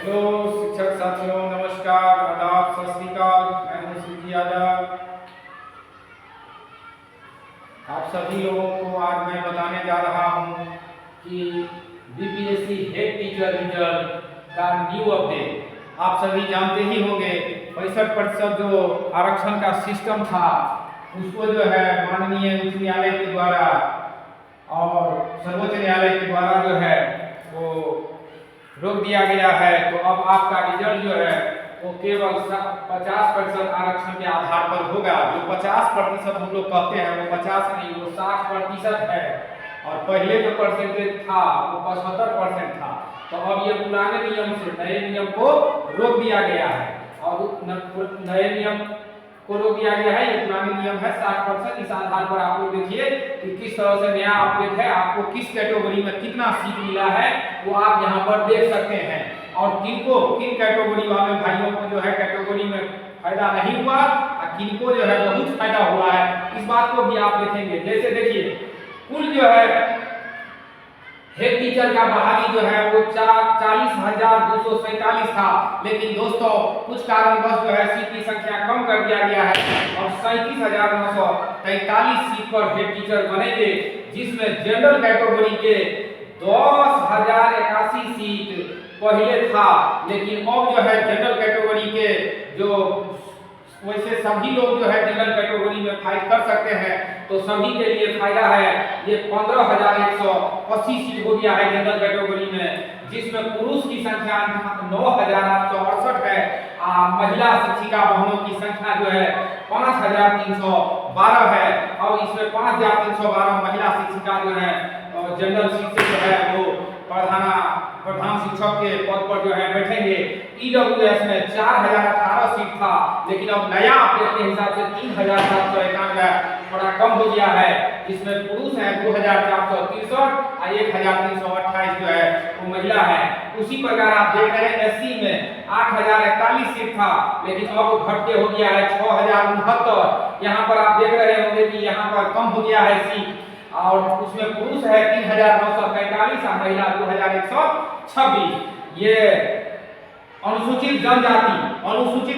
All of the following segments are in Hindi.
हेलो शिक्षक साथियों, नमस्कार, आदाब, सत श्री अकाल। मैं हूं सुजी यादव। आप सभी लोगों को आज मैं बताने जा रहा हूं कि बीपीएससी हेड टीचर रिजल्ट का न्यू अपडेट। आप सभी जानते ही होंगे 65% जो आरक्षण का सिस्टम था उसको जो है माननीय उच्च न्यायालय के द्वारा और सर्वोच्च न्यायालय के द्वारा जो है वो रोक दिया गया है। तो अब आपका रिजल्ट जो है वो केवल 50% आरक्षण के आधार पर होगा। जो 50% हम लोग कहते हैं वो 50 नहीं, वो 60% है। और पहले जो परसेंटेज था वो 75% था। तो अब ये पुराने नियम से नए नियम को रोक दिया गया है और नए नियम को रोक दिया गया है। ये पुराने नियम है 60%। इस आधार पर आप लोग देखिए कि किस तरह से नया अपडेट है, आपको किस कैटेगरी में कितना सीट मिला है वो आप यहाँ पर देख सकते हैं। और किन कैटेगरी वाले भाइयों को जो है कैटेगरी में फायदा नहीं हुआ और किनको जो है बहुत फायदा हुआ है, इस बात को भी आप देखेंगे। जैसे देखिए कुल जो है हेड टीचर का बहाली जो है वो 40,247 था, लेकिन दोस्तों कुछ कारणवश जो है सीट की संख्या कम कर दिया गया है और 37,943 सीट पर हेड टीचर बनेंगे, जिसमें जनरल कैटेगरी के 10,081 सीट पहले था। लेकिन अब जो है जनरल कैटेगरी के जो वैसे सभी लोग जो है जनरल कैटेगरी में फाइट कर सकते हैं, तो सभी के लिए फायदा है। ये 15,180 सीट हो गया है जनरल कैटेगरी में, जिसमें पुरुष की संख्या 9,868 है। महिला शिक्षिका बहनों की संख्या जो है 5,312 है और इसमें 5,312 महिला शिक्षिका जो है जनरल शिक्षक जो है वो प्रधान शिक्षक के पद पर जो है बैठेंगे। ईडब्ल्यूएस में 4,018 सीट था, लेकिन अब नया अपडेट के हिसाब से 3,791 थोड़ा कम हो गया है। इसमें पुरुष हैं 2,463 और 1,328 जो है वो महिला है। उसी प्रकार आप देख रहे हैं एससी में 8,041 सीट था, लेकिन अब घट के हो गया है 6,069। यहाँ पर आप देख रहे होंगे कि यहाँ पर कम हो गया है सीट और उसमें पुरुष है 3,945 और महिला 2,126। ये अनुसूचित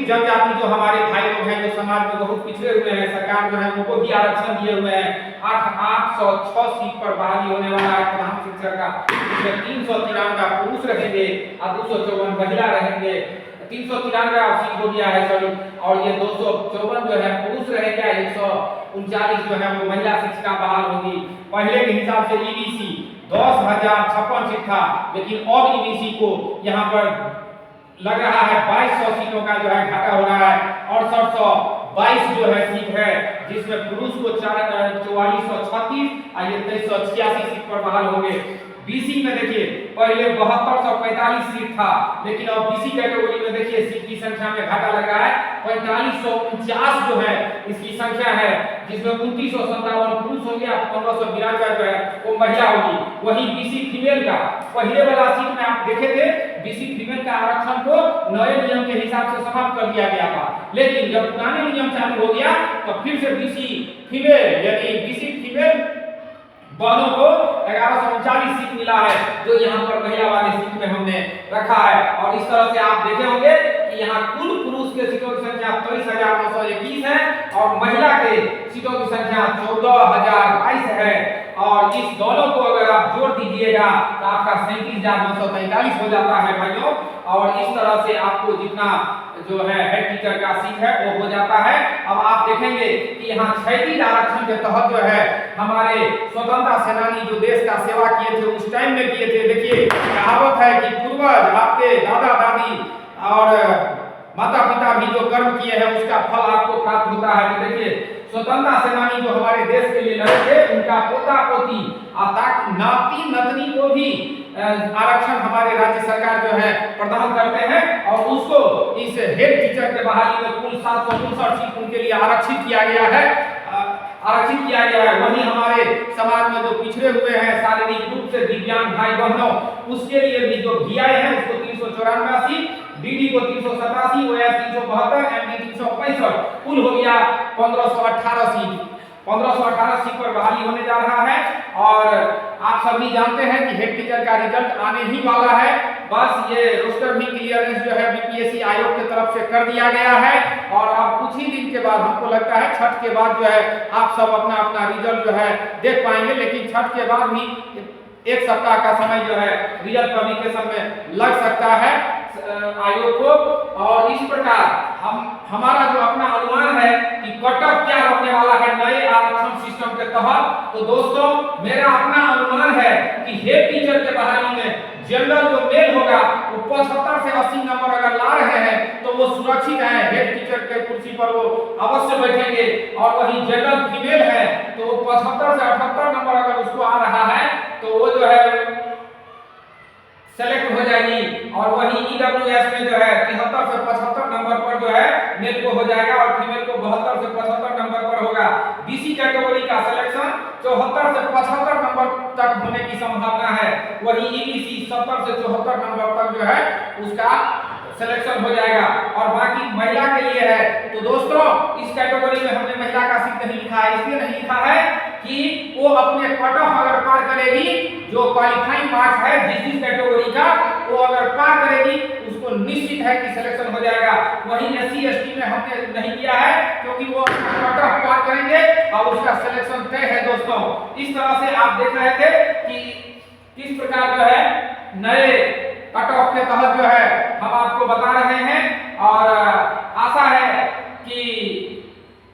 जनजाति जो हमारे भाई लोग हैं जो समाज में बहुत पिछड़े हुए हैं, सरकार जो है उनको भी आरक्षण दिए हुए हैं। 806 सीट पर बहाली होने वाला है प्रधान शिक्षक का। इसमें 393 पुरुष रहेंगे और 254 महिला रहेंगे। 393 सीट हो गया है सॉरी, और ये 254 जो है पुरुष रहेगा, 139 जो है वो महिला शिक्षिका बहाल होगी। पहले के हिसाब से ईबीसी 10,056 सीट था, लेकिन अब ईबीसी को यहाँ पर लग रहा है 2200 सीटों का जो है घाटा हो रहा है। 6822 जो है सीट है, जिसमें पुरुष को 4436 और ये 2386 सीट पर बहाल होंगे। बीसी में देखिए पहले 7245 सीट था, लेकिन अब बीसी कैटेगरी में देखिए सीट की संख्या में घाटा लग रहा है। 4549 जो है इसकी संख्या है, जिसमें 2957 पुरुष होंगे और 1592 जो है वो महिला होगी। वहीं बीसी फीमेल का पहले वाला सीट में आप देखे थे बीसी फीमेल का आरक्षण को नए नियम के हिसाब से समाप्त कर दिया गया था, लेकिन जब पुराने नियम चालू हो गया तो फिर से बीसी फीमेल यानी बीसी फीमेल बहनों को 1139 सीट मिला है, जो यहाँ पर महिला वाले सीट में हमने रखा है। और इस तरह से आप देखे होंगे कि यहाँ कुल पुरुष के सीटों की संख्या 23,921 है और महिला के सीटों की संख्या 14,022 है। और इस दोनों को अगर आप जोड़ दीजिएगा तो आपका 37,943 हो जाता है भाइयों। और इस तरह से आपको जितना जो है हेड टीचर का सीट है वो हो जाता है। अब आप देखेंगे कि यहाँ क्षैतिज आरक्षण के तहत जो है हमारे स्वतंत्रता सेनानी जो देश का सेवा किए थे उस टाइम में किए थे। देखिए कहावत है कि पूर्वज आपके दादा दादी और माता पिता भी जो कर्म किए हैं उसका फल आपको प्राप्त होता है। तो देखिए स्वतंत्रता सेनानी जो हमारे देश के लिए लड़े थे उनका पोता पोती नाती नतनी को भी आरक्षण हमारे राज्य सरकार जो है प्रदान करते हैं और उसको इस हेड टीचर के बहाली में कुल 759 सीट उनके लिए आरक्षित किया गया है। वहीं हमारे समाज में जो पिछड़े हुए हैं शारीरिक रूप से दिव्यांग भाई बहनों उसके लिए भी जो वीआई है उसको 394 सीट, डीडी को 387, ओएस 372, एमडी 365, कुल हो गया 1518 सीट। 1518 सीट पर बहाली होने जा रहा है और आप सभी जानते हैं कि हेड टीचर का रिजल्ट आने ही वाला है। बस ये रोस्टर भी क्लियरेंस जो है बीपीएससी आयोग की तरफ से कर दिया गया है और अब कुछ ही दिन के बाद हमको लगता है छठ के बाद जो है आप सब अपना अपना रिजल्ट जो है देख पाएंगे। लेकिन छठ के बाद भी एक सप्ताह का समय जो है रिजल्ट पब्लिकेशन में लग सकता है आयोग को। और इस प्रकार हमारा जो अपना अनुमान है कि कट ऑफ क्या होने वाला है नए आरक्षण सिस्टम के तहत, तो दोस्तों मेरा अपना अनुमान है कि हेड टीचर के बहाली में जनरल जो मेल होगा वो 75 से 80 नंबर अगर ला रहे हैं तो वो सुरक्षित है, हेड टीचर के कुर्सी पर वो अवश्य बैठेंगे। और वही जनरल फीमेल है तो वो 75 से 78 नंबर अगर उसको आ रहा है तो वो जो है सेलेक्ट हो जाएगी। और वही ईडब्ल्यूएस में जो है 73 से 75 नंबर पर जो है मेल को हो जाएगा और फीमेल को 72 से 75 नंबर पर होगा। बीसी कैटेगरी का सिलेक्शन 74 से 75 नंबर तक होने की संभावना है। वही ईबीसी 70 से 74 नंबर तक जो है उसका सिलेक्शन हो जाएगा। और बाकी महिला के लिए है तो दोस्तों इस कैटेगरी में हमने महिला का सीट नहीं लिखा है, इसलिए नहीं लिखा है कि वो अपने कट ऑफ अगर पार करेगी, जो क्वालिफाइंग मार्क्स है जिस कैटेगरी का वो अगर पार करेगी उसको निश्चित है कि सिलेक्शन हो जाएगा। वहीं एससी एसटी में हमने नहीं किया है क्योंकि वो कट ऑफ पार करेंगे और उसका सिलेक्शन तय है। दोस्तों इस तरह से आप देख रहे थे कि किस प्रकार जो है नए कट ऑफ के तहत जो है हम आपको बता रहे हैं और आशा है कि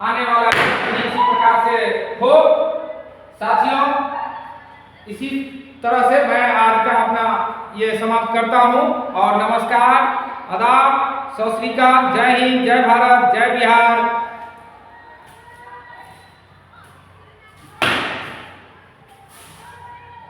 आने वाला इसी प्रकार से हो। साथियों इसी तरह से मैं आज का अपना ये समाप्त करता हूं और नमस्कार, आदाब, सत श्री अकाल, जय हिंद, जय भारत, जय बिहार।